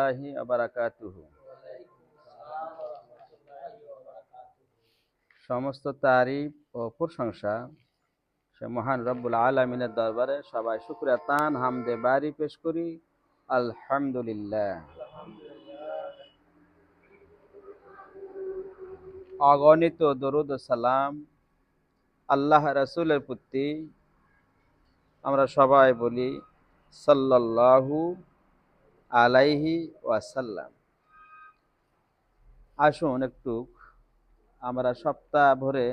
রহমতুল্লাহি ওয়া বারাকাতুহু। সমস্ত তারিফ ও প্রশংসা সে মহান রব্বুল আলামিনের দরবারে সবাই শুকরিয়া তান হামদে বারি পেশ করি। আলহামদুলিল্লাহ। অগণিত দরুদ ও সালাম আল্লাহ রাসূলের প্রতি আমরা সবাই বলি সাল্লাল্লাহু আলাইহি ওয়াসাল্লাম। আসুন একটু আমরা সপ্তাহ ভরে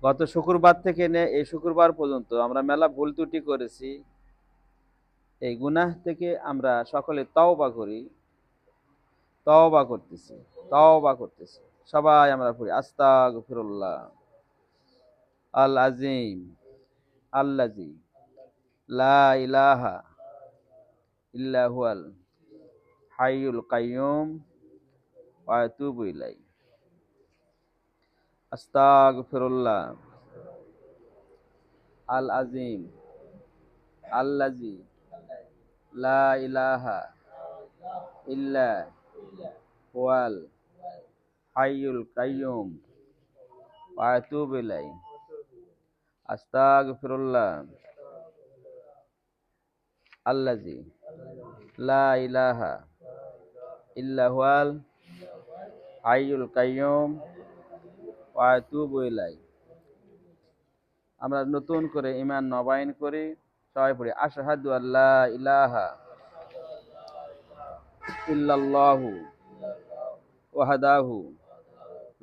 গত শুক্রবার থেকে নিয়ে এই শুক্রবার পর্যন্ত আমরা মেলা ভুল ত্রুটি করেছি। এই গুনাহ থেকে আমরা সকলে তওবা করি, তওবা করতেছি। সবাই আমরা পড়ি আস্তাগফিরুল্লাহ আল আজিম আল্লাযী লা ইলাহা ইল্লা হুয়াল হাইয়ুল কাইয়্যুম ওয়া আতুবু ইলাইহি। আস্তাগফিরুল্লাহ আল আজিম আল্লাযী লা ইলাহা ইল্লা হুয়াল হাইয়ুল কাইয়্যুম ওয়া আতুবু ইলাইহি। আস্তাগফিরুল্লাহ আল্লাযী লা ইলাহা ইল্লা হুয়াল হাইয়ুল কাইয়্যুম ওয়া আতুবু ইলাইহি। আমরা নতুন করে ঈমান নবায়ন করি, সবাই পড়ি আশহাদু আল্লা ইলাহা ইল্লাল্লাহু ওয়াহদাহু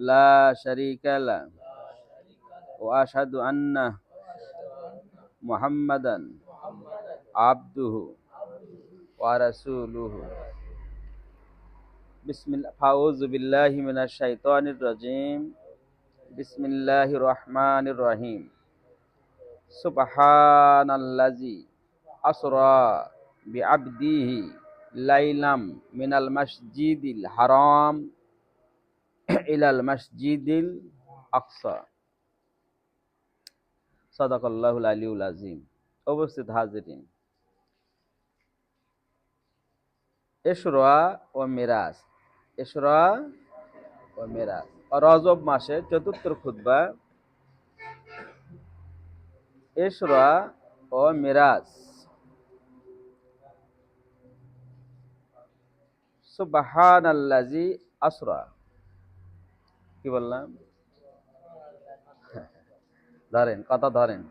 লা শারীকা লা ওয়া আশহাদু আন্না মুহাম্মাদান আবদুহু ওয়া রাসূলুহু। আউযু বিল্লাহি মিনাশ শাইতানির রাজীম। বিসমিল্লাহির রহমানির রহিম। সুবহানাল্লাযী আসরা বিআবদিহি লাইলাম মিনাল মাসজিদিল হারাম ইলাল মাসজিদিল আকসা। সাদাকাল্লাহুল আলিয়্যুল আযীম। উপস্থিত হাজিরিন, ইসরা ও মিরাজ, ইসরা ও মিরাজ রজব মাসের চতুর্থ খুতবা। ইসরা ও মিরাজ। সুবহানাল্লাযী আসরা, কি বললাম? ধরেন, কথা ধরেন।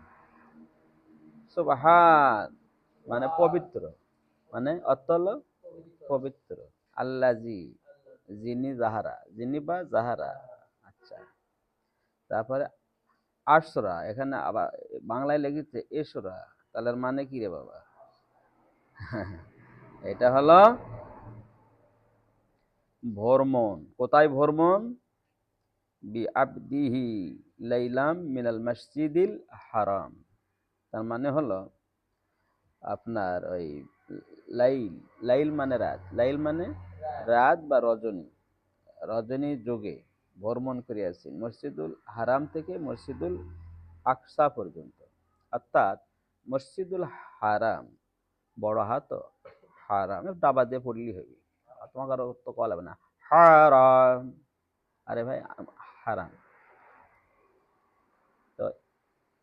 সুবহান মানে পবিত্র, মানে অর্থ হলো পবিত্র। আল্লাযী যিনি যাহারা, যিনি বা যাহারা। আচ্ছা, তারপরে আসরা, এখানে আবার বাংলায় লেগেছে এসরা, তাহলে মানে কি রে বাবা? এটা হলো ভ্রমণ। কোথায় ভ্রমণ? বিআবদিহি লাইলাম মিনাল মসজিদিল হারাম। তার মানে হলো আপনার ওই লাইল, লাইল মানে রাত, লাইল মানে রাত বা রজনী, রজনী যোগে ভ্রমণ করিয়াছি মসজিদুল হারাম থেকে মসজিদুল আকসা পর্যন্ত। অর্থাৎ মসজিদুল হারাম, বড় হাত হারাম দাবা দিয়ে পড়লি হবে, তোমাকে আরো তো কল হবে না হারাম, আরে ভাই হারাম। তো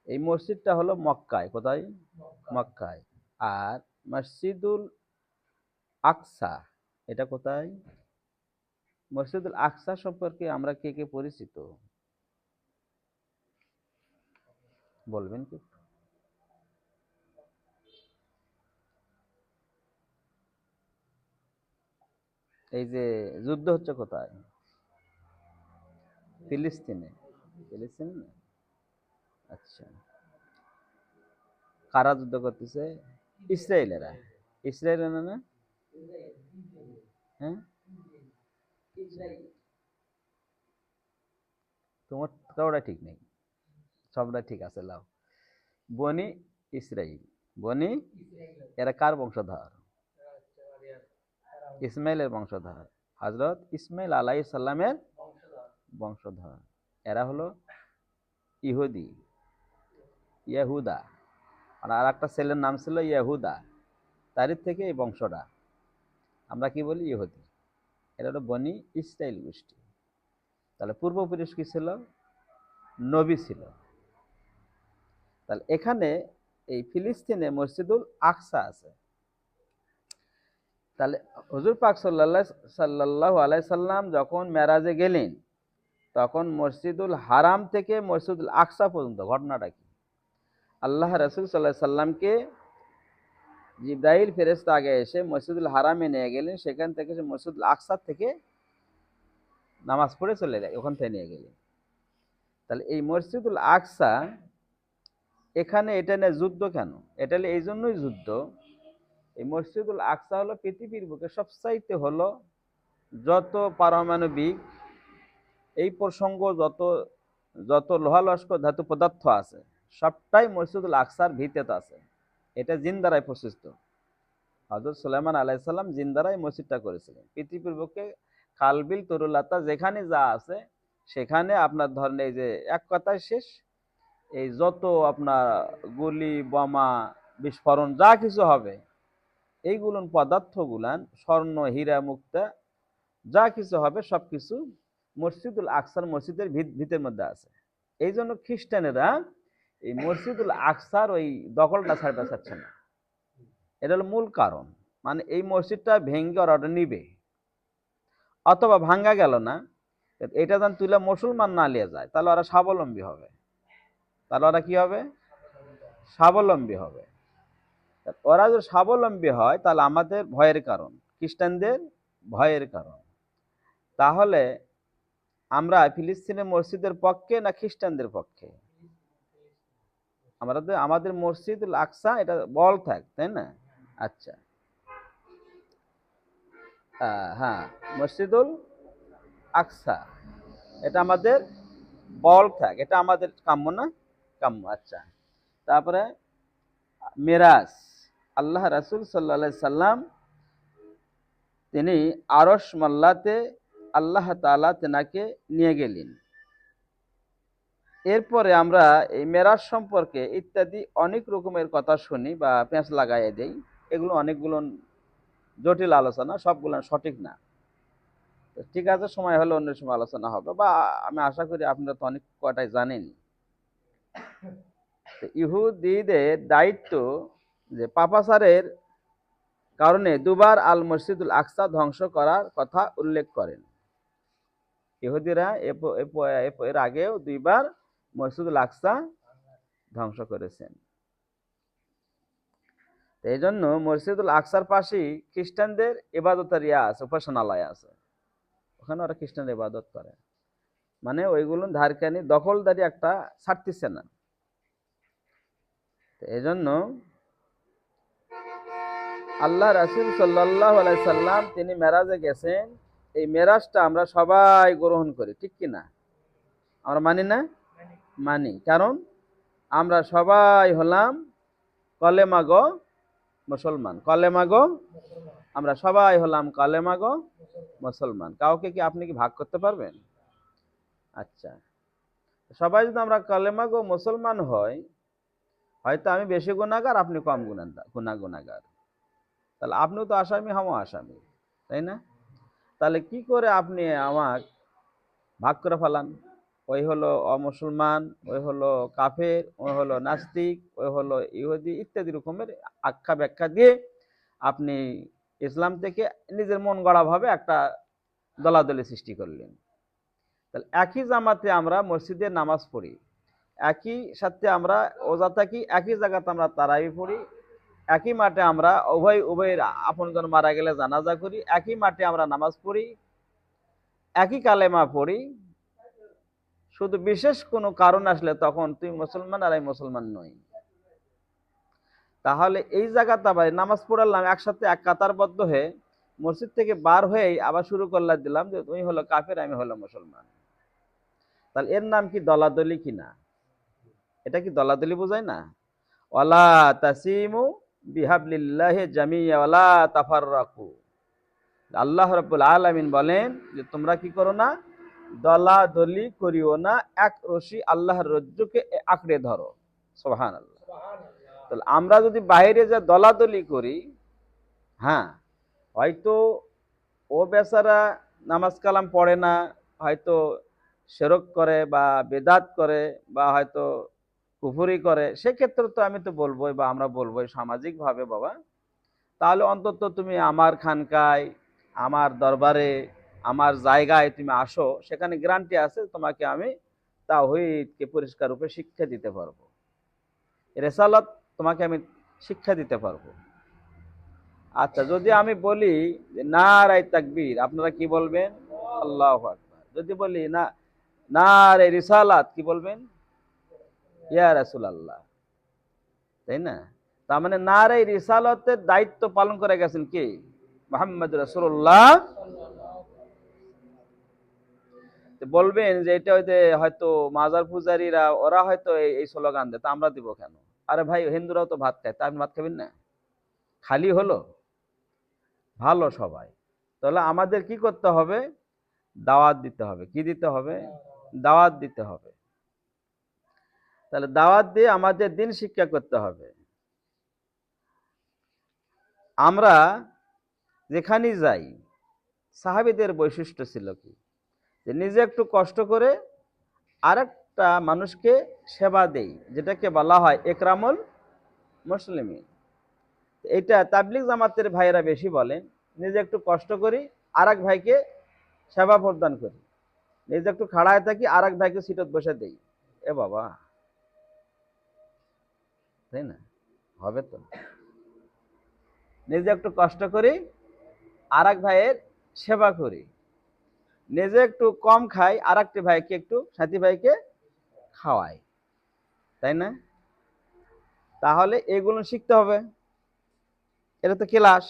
এই মসজিদটা হলো মক্কায়। কোথায়? মক্কায়। আর মসজিদুল আকসা এটা কোথায়? মসজিদুল আকসা সম্পর্কে আমরা কে কে পরিচিত বলবেন কি? এই যে যুদ্ধ হচ্ছে কোথায়? ফিলিস্তিনে। ফিলিস্তিনে না? আচ্ছা, কারা যুদ্ধ করতেছে? ইসরায়েলেরা। ইসরায়েলের না না? হ্যাঁ, তোমার কারোটা ঠিক নেই, সবটা ঠিক আছে। লাও, বনি ইসরাইল, বনি এরা কার বংশধর? ইসমাইলের বংশধর, হযরত ইসমাইল আলাইহিস সালামের বংশধর। এরা হলো ইহুদি, ইহুদা। আর একটা ছেলের নাম ছিল ইহুদা, তারই থেকে এই বংশটা। আমরা কি বলি ইহুদি, এটা হলো বনি ইসরাইল গোষ্ঠী। তাহলে পূর্বপুরুষ কি ছিল? নবী ছিল। তাহলে এখানে এই ফিলিস্তিনে মসজিদুল আকসা আছে। তাহলে হুজুর পাক সাল্লাল্লাহু আলাইহি সাল্লাম যখন মেরাজে গেলেন, তখন মসজিদুল হারাম থেকে মসজিদুল আকসা পর্যন্ত ঘটনাটা কি? আল্লাহ রাসূল সাল্লাল্লাহু আলাইহি সাল্লামকে জিবরাইল ফেরেশতা আগে এসে মসজিদুল হারামে নিয়ে গেলেন, সেখান থেকে সে মসজিদুল আকসা থেকে নামাজ পড়ে চলে যায়, ওখান থেকে নিয়ে গেলেন। তাহলে এই মসজিদুল আকসা, এখানে এটা নিয়ে যুদ্ধ কেন? এটা এই জন্যই যুদ্ধ, এই মসজিদুল আকসা হলো পৃথিবীর বুকে সবচাইতে হলো যত পারমাণবিক এই প্রসঙ্গ, যত যত লোহা লস্কর ধাতু পদার্থ আছে, সবটাই মসজিদুল আকসার ভিতরে আছে। এটা জিন্দারায় প্রতিষ্ঠিত। হযরত সুলাইমান আলাইহিস সালাম জিন্দারায় মসজিদটা করেছিলেন। পৃথিবীর বুকে খালবিল তরুলতা যেখানে যা আছে, সেখানে আপনার ধরেন এই যে এক কথায় শেষ, এই যত আপনার গুলি বোমা বিস্ফোরণ যা কিছু হবে, এইগুলোন পদার্থগুলান স্বর্ণ হীরা মুক্তা যা কিছু হবে সবকিছু মসজিদুল আকসার মসজিদের ভিতের মধ্যে আছে। এই জন্য খ্রিস্টানেরা এই মসজিদুল আকসার ওই দখলটা ছাড়তে চাচ্ছে না। এটা হলো মূল কারণ। মানে এই মসজিদটা ভেঙে ওরা নিবে, অথবা ভাঙ্গা গেল না, এটা যেন তুলে মুসলমান না নিয়ে যায়, তাহলে ওরা স্বাবলম্বী হবে। তাহলে ওরা কি হবে? স্বাবলম্বী হবে। ওরা যদি স্বাবলম্বী হয়, তাহলে আমাদের ভয়ের কারণ, খ্রিস্টানদের ভয়ের কারণ। তাহলে আমরা ফিলিস্তিনের মসজিদের পক্ষে না খ্রিস্টানদের পক্ষে? আমাদের মসজিদুল আকসা এটা বল থাক, তাই না? আচ্ছা, হ্যাঁ, মসজিদুল আকসা এটা আমাদের বল থাক, এটা আমাদের কাম্য না? কাম্য। আচ্ছা, তারপরে মেরাজ, আল্লাহ রাসূল সাল্লাল্লাহু আলাইহি সাল্লাম তিনি আরশ মল্লাতে আল্লাহ তাআলা তেনাকে নিয়ে গেলেন। এরপরে আমরা এই মেরাজ সম্পর্কে ইত্যাদি অনেক রকমের কথা শুনি বা পেঁচ লাগাইয়ে দেই। এগুলো অনেকগুলো জটিল আলোচনা, সবগুলো সঠিক না। ঠিক আছে, সময় হলে অন্য সময় আলোচনা হবে, বা আমি আশা করি আপনারা তো অনেক কটাই জানেন। ইহুদিদের দায়িত্ব যে পাপাচারের কারণে দুবার আল মসজিদুল আকসা ধ্বংস করার কথা উল্লেখ করেন। ইহুদিরা এর আগেও দুইবার মসজিদুল আকসা ধ্বংস করেছেন। এই জন্য মসজিদুল আকসার পাশেই খ্রিস্টানদের ইবাদতের আছে, উপাসনালয় আছে, ওখানে ওরা খ্রিস্টান ইবাদত করে। মানে ওইগুলো ধারকানি দখলদারি একটা ছাড়তেছে না। এই জন্য আল্লাহ রাসূল সাল্লাল্লাহু আলাইহি সাল্লাম তিনি মেরাজে গেছেন, এই মেরাজটা আমরা সবাই গ্রহণ করি, ঠিক কি না? আমরা মানি না? মানি। কারণ আমরা সবাই হলাম কলেমা গো মুসলমান। কলেমা গো, আমরা সবাই হলাম কলেমা গো মুসলমান। কাউকে কি আপনি কি ভাগ করতে পারবেন? আচ্ছা, সবাই যদি আমরা কলেমা গো মুসলমান হয়, হয়তো আমি বেশি গুনাহগার, আপনি কম গুনাহগার, তাহলে আপনিও তো আসামি, আমিও আসামি, তাই না? তাহলে কি করে আপনি আমার ভাগ করে ফেলান? ওই হলো অমুসলমান, ওই হলো কাফের, ওই হলো নাস্তিক, ওই হলো ইহুদি, ইত্যাদি রকমের আখ্যা ব্যাখ্যা দিয়ে আপনি ইসলাম থেকে নিজের মন গড়া ভাবে একটা দলাদলি সৃষ্টি করলেন। তাহলে একই জামাতে আমরা মসজিদে নামাজ পড়ি, একই সাথে আমরা ওজা থাকি, একই জায়গাতে আমরা তারাবি পড়ি, একই মাঠে আমরা উভয়ের আপনজন মারা গেলে জানাজা করি, একই মাঠে আমরা নামাজ পড়ি, একই কালেমা পড়ি। শুধু বিশেষ কোনো কারণ আসলে তখন তুই মুসলমান আর আমি মুসলমান নই। তাহলে এই জায়গাতে আবার নামাজ পড়ালাম একসাথে এক কাতারবদ্ধ হয়ে, মসজিদ থেকে বার হয়েই আবার শুরু করলা দিলাম যে তুমি হলো কাফের, আমি হলো মুসলমান। তাহলে এর নাম কি দলাদলি কিনা? এটা কি দলাদলি বোঝায় না? ওয়ালা তাসিমু বিহাবলিল্লাহি জামিয়া ওয়ালা তাফাররাকু। আল্লাহ রাব্বুল আলামিন বলেন যে তোমরা কি করো না? দলাদলি করিও না, এক রশি আল্লাহর রজ্জুকে আঁকড়ে ধরো। সুবহানাল্লাহ। তাহলে আমরা যদি বাইরে যে দলাদলি করি, হ্যাঁ, হয়তো ও বেচারা নামাজ কালাম পড়ে না, হয়তো শিরক করে বা বেদাত করে বা হয়তো কুফরি করে, সেক্ষেত্রে তো আমি তো বলবোই বা আমরা বলবোই সামাজিকভাবে, বাবা তাহলে অন্তত তুমি আমার খানকায়, আমার দরবারে, আমার জায়গায় তুমি আসো, সেখানে গ্যারান্টি আছে তোমাকে আমি তাওহীদকে পরিষ্কার রূপে শিক্ষা দিতে পারবো, রেসালাত তোমাকে আমি শিক্ষা দিতে পারবো। আচ্ছা, যদি আমি বলি যে নারায়ে তাকবীর, আপনারা কি বলবেন? আল্লাহু আকবার। যদি বলি না নারে রিসালাত, কি বলবেন? ইয়া রাসূলুল্লাহ, তাই না? তার মানে নারে রিসালাতের দায়িত্ব পালন করে গেছেন কে? মুহাম্মদ রাসূলুল্লাহ। বলবেন যে এটা হয়তো মাজার পূজারীরা ওরা হয়তো এই স্লোগান দেয়, তা আমরা দিব কেন? আরে ভাই, হিন্দুরাও তো ভাত খায়, তা আপনি ভাত খাবেন না? খালি হলো ভালো সবাই। তাহলে আমাদের কি করতে হবে? দাওয়াত দিতে হবে। কি দিতে হবে? দাওয়াত দিতে হবে। তাহলে দাওয়াত দিয়ে আমাদের দিন শিক্ষা করতে হবে। আমরা যেখানেই যাই, সাহাবীদের বৈশিষ্ট্য ছিল কি? যে নিজে একটু কষ্ট করে আরেকটা মানুষকে সেবা দেই, যেটাকে বলা হয় একরামুল মুসলিমিন। এটা তাবলিগ জামাতের ভাইয়েরা বেশি বলেন, নিজে একটু কষ্ট করি, আর এক ভাইকে সেবা প্রদান করি, নিজে একটু খাড়ায় থাকি, আর এক ভাইকে সিটত বসে দেই। এ বাবা, তাই না? হবে তো? নিজে একটু কষ্ট করি, আর এক ভাইয়ের সেবা করি, নিজে একটু কম খাই, আর একটি ভাইকে একটু, সাথী ভাইকে খাওয়াই, তাই না? তাহলে এগুলো শিখতে হবে। এটা তো ক্লাস।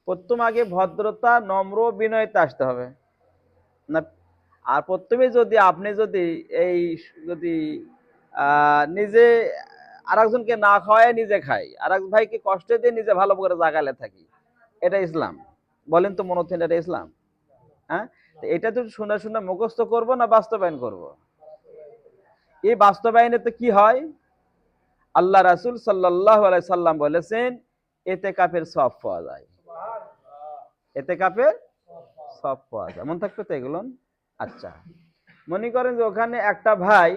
প্রথম আগে ভদ্রতা, নম্র, বিনয়তে আসতে হবে না। আর প্রথমে যদি আপনি যদি এই যদি নিজে আরেকজনকে না খাওয়ায় নিজে খাই, আর এক ভাইকে কষ্ট দিয়ে নিজে ভালো করে জাগালে থাকি, এটা ইসলাম? বলেন তো মনে হচ্ছেন এটা ইসলাম? হ্যাঁ, এটা তো শুনে শুনে মুখস্থ করব না বাস্তবায়ন করব? এই বাস্তবায়নে তো কি হয়? আল্লাহ রাসূল সাল্লাল্লাহু আলাইহি সাল্লাম বলেছেন ইতিকাফের সওয়াব পাওয়া যায়। ইতিকাফের সওয়াব পাওয়া যায়। মনে থাকবে তো এগুলো? আচ্ছা, মনে করেন যে ওখানে একটা ভাই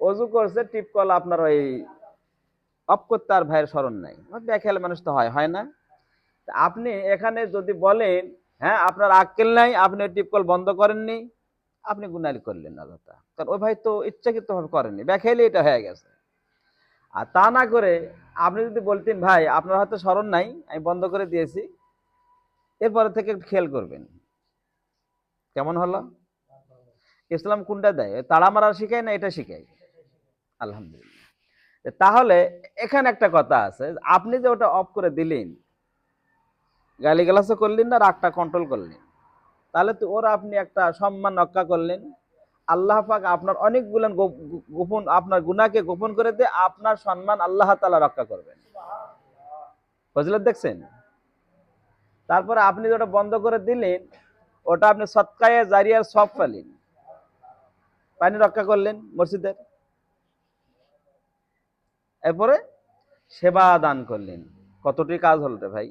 অজু করছে, টিপকল আপনার ওই অফ করতে আর ভাইয়ের স্মরণ নাই, বেখেয়াল মানুষ তো হয় না? আপনি এখানে যদি বলেন হ্যাঁ আপনার আক্কেল নাই, আপনি টিপকল বন্ধ করেননি, আপনি গুনাহ করলেন না দাদা, কারণ ওই ভাই তো ইচ্ছাকৃত ভাবে করেননি, বেখেয়ালি এটা হয়ে গেছে। আর তা না করে আপনি যদি বলতেন ভাই আপনার হয়তো স্মরণ নাই, আমি বন্ধ করে দিয়েছি, এরপরে থেকে একটু খেয়াল করবেন, কেমন হলো? ইসলাম কোনটা দেয়? তাড়া মারা শিখায় না এটা শিখায়? আলহামদুলিল্লাহ। তাহলে এখানে একটা কথা আছে, আপনি যে ওটা অফ করে দিলেন, গালিগালাজও করলেন না, রাগটা কন্ট্রোল করলেন, তাহলে তো ওর আপনি একটা সম্মান রক্ষা করলেন। আল্লাহ পাক আপনার অনেকগুলো গোপন, আপনার গুনাহকে গোপন করে দিয়ে আপনার সম্মান আল্লাহ তাআলা রক্ষা করবেন। ফজিলত দেখছেন? তারপরে আপনি যেটা বন্ধ করে দিলেন, ওটা আপনি সদকায়ে জারিয়ার সওয়াব পেলেন, পানি রক্ষা করলেন মসজিদের। এরপরে সেবা দান করলেন, কতটি কাজ হলো রে ভাই?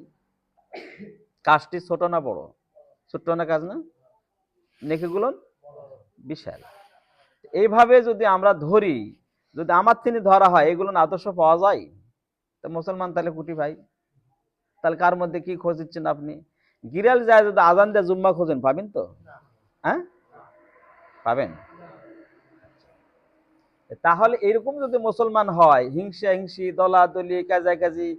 কাজটি ছোট না বড়? ছোট্ট না কাজ না? নেকিগুলো বিশাল। এইভাবে যদি আমরা ধরি, যদি আমার তিনি ধরা হয়, এগুলো আদর্শ পাওয়া যায়, তো মুসলমান তাহলে কুটি ভাই। তাহলে কার মধ্যে কি খোঁজ দিচ্ছেন আপনি? গিরাল যায় যদি আজান দিয়ে জুম্মা খোঁজেন, পাবেন তো? হ্যাঁ, পাবেন? তাহলে এরকম যদি মুসলমান হয়, হিংসা হিংসি, দলাদলি, কাজাকাজি,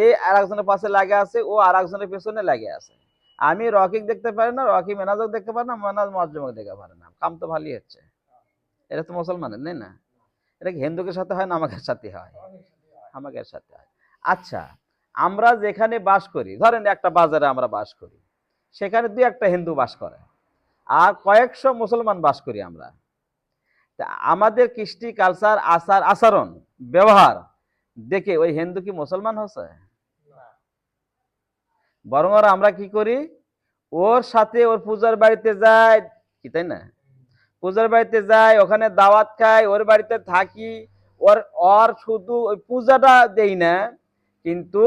এ আর একজনের পাশে লাগে আছে, ও আর একজনের পেছনে লাগে আছে, আমি রকিক দেখতে পারি না, রকি মেনাজক দেখতে পারে না, মেনাজ মজ্জমক দেখতে পারে না, কাম তো ভালোই হচ্ছে। এটা তো মুসলমানের নেই না? এটা কি হিন্দুকের সাথে হয় না আমাদের সাথে হয়? আমাদের সাথে হয়। আচ্ছা, আমরা যেখানে বাস করি, ধরেন একটা বাজারে আমরা বাস করি, সেখানে দুই একটা হিন্দু বাস করে, আর কয়েকশো মুসলমান বাস করি আমরা। তা আমাদের কৃষ্টি, কালচার, আচার আচরণ, ব্যবহার দেখে ওই হিন্দু কি মুসলমান হচ্ছে? বরং আমরা কি করি, ওর সাথে ওর পূজার বাড়িতে যাই, কি তাই না? পূজার বাড়িতে যাই, ওখানে দাওয়াত খাই, ওর বাড়িতে থাকি, ওর ওর শুধু ওই পূজাটা দেই না, কিন্তু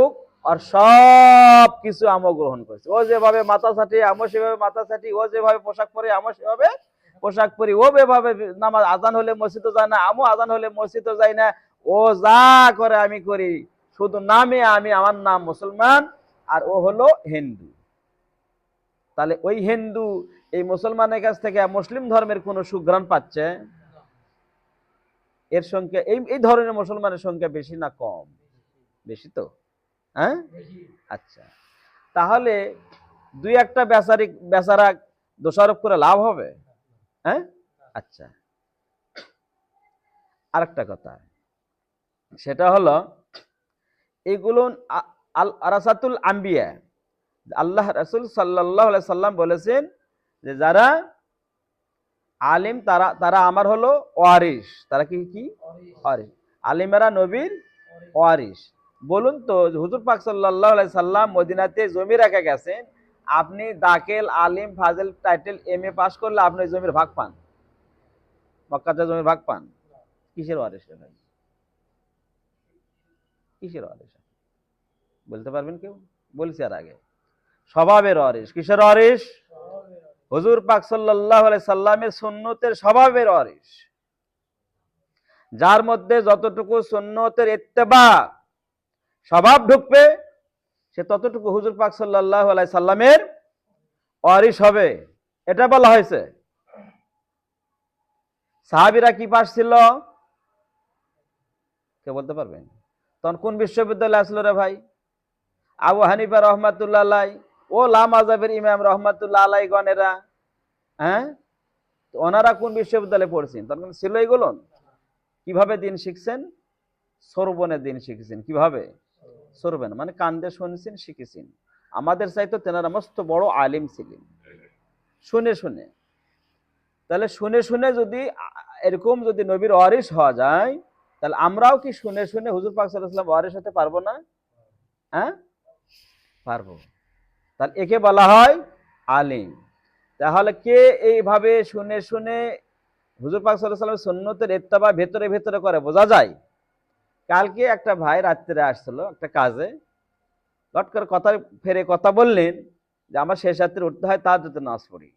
আর সব কিছু আমও গ্রহণ করেছে। ও যেভাবে মাথা ছাটি আমও সেভাবে মাথা ছাটি, ও যেভাবে পোশাক পরে আমও সেভাবে পোশাক পরি, ও যেভাবে নামাজ আজান হলে মসজিদে যায় না আমও আজান হলে মসজিদে যাই না, ও যা করে আমি করি, শুধু নামে আমি, আমার নাম মুসলমান আর ও হলো হিন্দু। তাহলে ওই হিন্দু এই মুসলমানের কাছ থেকে মুসলিম ধর্মের কোন সুঘ্রাণ পাচ্ছে? এর সংখ্যা এই ধরনের মুসলমানের সংখ্যা বেশি না কম? বেশি তো, হ্যাঁ? আচ্ছা, তাহলে দুই একটা বেচারা দোষারোপ করে লাভ হবে? হ্যাঁ। আচ্ছা, আরেকটা কথা, সেটা হলো এগুলো আরাসাতুল আম্বিয়া, আল্লাহ রাসূল সাল্লাল্লাহু আলাইহি সাল্লাম বলেছেন যে যারা আলিম তারা আমার হলো ওয়ারিস। তারা কি কি ওয়ারিস? আলিমেরা নবীর ওয়ারিস। বলুন তো, হুজুর পাক সাল্লাল্লাহু আলাইহি সাল্লাম মদিনাতে জমি রেখে গেছেন, আপনি দাখিল আলিম ফাজিল টাইটেল এমএ পাস করলে আপনি জমির ভাগ পান? মক্কাতে জমির ভাগ পান? কিসের ওয়ারিস ভাই? কিসের ওয়ারিস বলতে পারবেন কেউ? বলছি আর আগে, স্বভাবের ওয়ারিস। কিসের ওয়ারিস? হুজুর পাক সাল্লাল্লাহু আলাইহি সাল্লামের সুন্নতের স্বভাবের ওয়ারিস। যার মধ্যে যতটুকু সুন্নতের ইত্তেবা স্বভাব ঢুকবে, সে ততটুকু হুজুর পাক সাল্লাল্লাহু আলাইহি সাল্লামের ওয়ারিস হবে, এটা বলা হয়েছে। সাহাবীরা কি পাস ছিল কে বলতে পারবেন? তখন কোন বিশ্ববিদ্যালয় আসলো রে ভাই? আবু হানিফা রহমাতুল্লাহ আলাই, ও লা মাযহাবের ইমাম রহমাতুল্লাহ আলাই গণেরা, হ্যাঁ, ওনারা কোন বিশ্ববিদ্যালয়ে পড়ছেন? তখন ছিল এগুলো। কিভাবে দিন শিখছেন? সরবনে দিন শিখেছেন। কিভাবে? সরবেন মানে কান্দে শুনছেন, শিখেছেন। আমাদের চাইতো তেনারা মস্ত বড় আলিম ছিলেন, শুনে শুনে। তাহলে শুনে শুনে যদি এরকম যদি নবীর ওয়ারিস হওয়া যায়, তাহলে আমরাও কি শুনে শুনে হুজুর পাক সাল্লাল্লাহু আলাইহি ওয়াসাল্লাম ওয়ারিস হতে পারবো না? হ্যাঁ, পারবো। তাহলে একে বলা হয় আলিম। তাহলে কে এইভাবে শুনে শুনে হুজুর পাক সাল্লাল্লাহু আলাইহি ওয়াসাল্লামের সুন্নতের ইত্তেবা ভেতরে ভেতরে করে বোঝা যায়। কালকে একটা ভাই রাত্রে আসছিল একটা কাজে, লট করে কথা ফেরে কথা বললেন যে আমার শেষ রাত্রে উঠতে হয় তাহাজ্জুদের নামাজ পড়ি।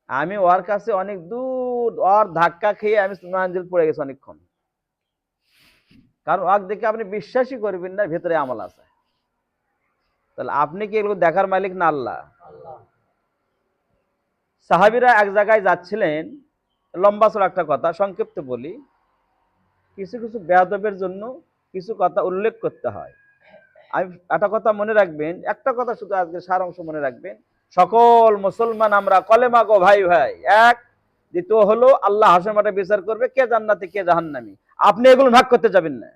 আমি ওর কাছে অনেক দূর, ওর ধাক্কা খেয়ে আমি মানজিল পড়ে গেছি অনেকক্ষণ। কারণ ওর দেখে আপনি বিশ্বাসই করবেন না ভেতরে আমল আছে। তাহলে আপনি কি এগুলো দেখার মালিক না আল্লাহ? সাহাবীরা এক জায়গায় যাচ্ছিলেন, লম্বা চড়া একটা কথা সংক্ষিপ্ত বলি, কিছু কিছু বেয়াদবের জন্য কিছু কথা উল্লেখ করতে হয়। আমি একটা কথা মনে রাখবেন, একটা কথা শুধু আজকে সার অংশ মনে রাখবেন, সকল মুসলমান আমরা কলেমা গো ভাই ভাই এক। দ্বিতীয় হলো আল্লাহ হাসরের মাঠে বিচার করবে কে জান্নাতি কে জাহান্নামী। আপনি এগুলো ভাগ করতে যাবেন না।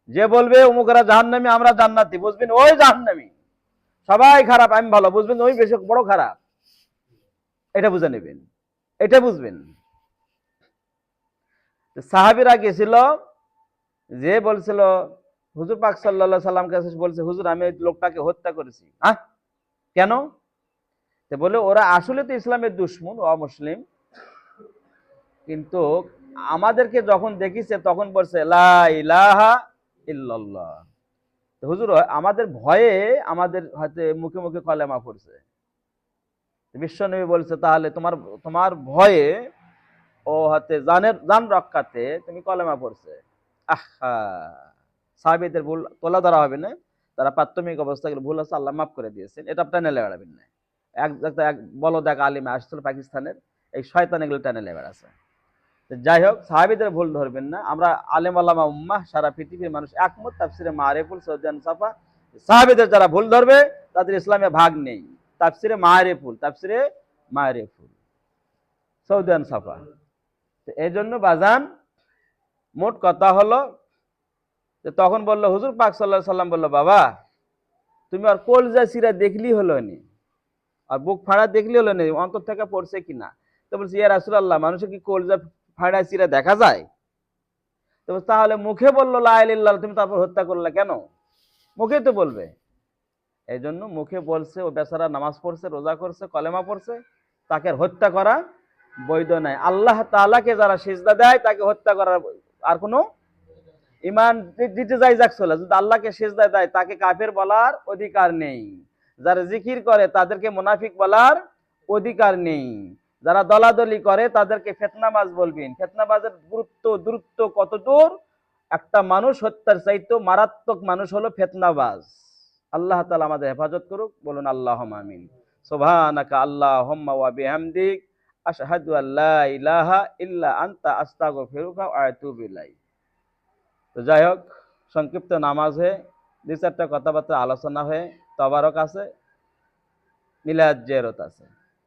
যে বলবে অমুকরা জাহান্নামী আমরা জান্নাতি, বুঝবেন ওই জাহান্নামী। সবাই খারাপ আমি ভালো, বুঝবেন ওই বেশি বড় খারাপ। এটা বুঝে নেবেন, এটা বুঝবেন। সাহাবীরা গেছিল, যে বলছিল হুজুর পাক সাল্লাল্লাহু আলাইহি সাল্লাম কাছে বলছে, হুজুর আমি এই লোকটাকে হত্যা করেছি। হ্যাঁ, কেন? তো বলে ওরা আসলে তো ইসলামের দুশমন, অমুসলিম, কিন্তু আমাদেরকে যখন দেখিছে তখন বলছে লা ইলাহা ইল্লাল্লাহ। তো হুজুর আমাদের ভয়ে আমাদের হাতে মুখে মুখে কলেমা পড়ছে। বিশ্বনবী বলছে তাহলে তোমার তোমার ভয়ে ও হাতে জান রক্ষাতে তুমি কলেমা পড়ছে। আহা, সাহাবীদের ভুল তোলা ধরা হবে না, তারা প্রাথমিক অবস্থাগুলো ভুল আছে, আল্লাহ মাফ করে দিয়েছেন, এটা টানে বেড়াবেন না। এক বলো দেখ আলিমে আসছিল পাকিস্তানের, এই শয়তান এগুলো টানে বেড়াচ্ছে। যাই হোক, সাহাবীদের ভুল ধরবেন না। আমরা আলেম আলামা উম্মাহ সারা পৃথিবীর মানুষ একমত তাফসিরে মারিফুল সৌদান সাফা, সাহাবীদের যারা ভুল ধরবে তাদের ইসলামে ভাগ নেই। তাফসিরে মারিফুল সৌদান সাফা। এই জন্য বাজান মোট কথা হলো যে তখন বললো হুজুর পাক সাল্লাল্লাহু আলাইহি সাল্লাম বললো, বাবা তুমি আর কলজা চিরা দেখলি হলো নি, আর বুক ফাড়া দেখলি হলো নি, অন্তর থেকে পড়ছে কিনা। তো বলছি ইয়া রাসূলুল্লাহ, মানুষের কি কলজা ফাড়া চিরা দেখা যায়? তো তাহলে মুখে বললো লা ইলাহা ইল্লাল্লাহ, তুমি তারপর হত্যা করলে কেন? মুখে তো বলবে। এই জন্য মুখে বলছে, ও বেচারা নামাজ পড়ছে, রোজা করছে, কলেমা পড়ছে, তাকে হত্যা করা বৈধ নাই। আল্লাহ তাআলাকে যারা সিজদা দেয় তাকে হত্যা করার আর কোনো ইমান দিতে যাই যাক চলে, যদি আল্লাহকে সিজদা দেয় তাকে কাফের বলার অধিকার নেই। যারা জিকির করে তাদেরকে মুনাফিক বলার অধিকার নেই। যারা দলাদলি করে তাদেরকে ফিতনাবাজ বলবেন। ফিতনাবাজের দূরত্ব কত দূর! একটা মানুষ হত্যার চাইতে মারাত্মক মানুষ হলো ফিতনাবাজ। আল্লাহ তাআলা আমাদের হেফাজত করুক, বলুন আল্লাহুম্মা আমিন। সুবহানাকা আল্লাহুম্মা ওয়া বিহামদিক আশহাদু আল্লা ইলাহা ইল্লা আনতা আস্তাগফিরুকা ওয়া আতুবু ইলাইক। তো যাই হোক, সংক্ষিপ্ত নামাজ হয়ে দুই চারটা কথাবার্তা আলোচনা হয়ে তবারক আছে, মিলাদ জিয়ারত আছে।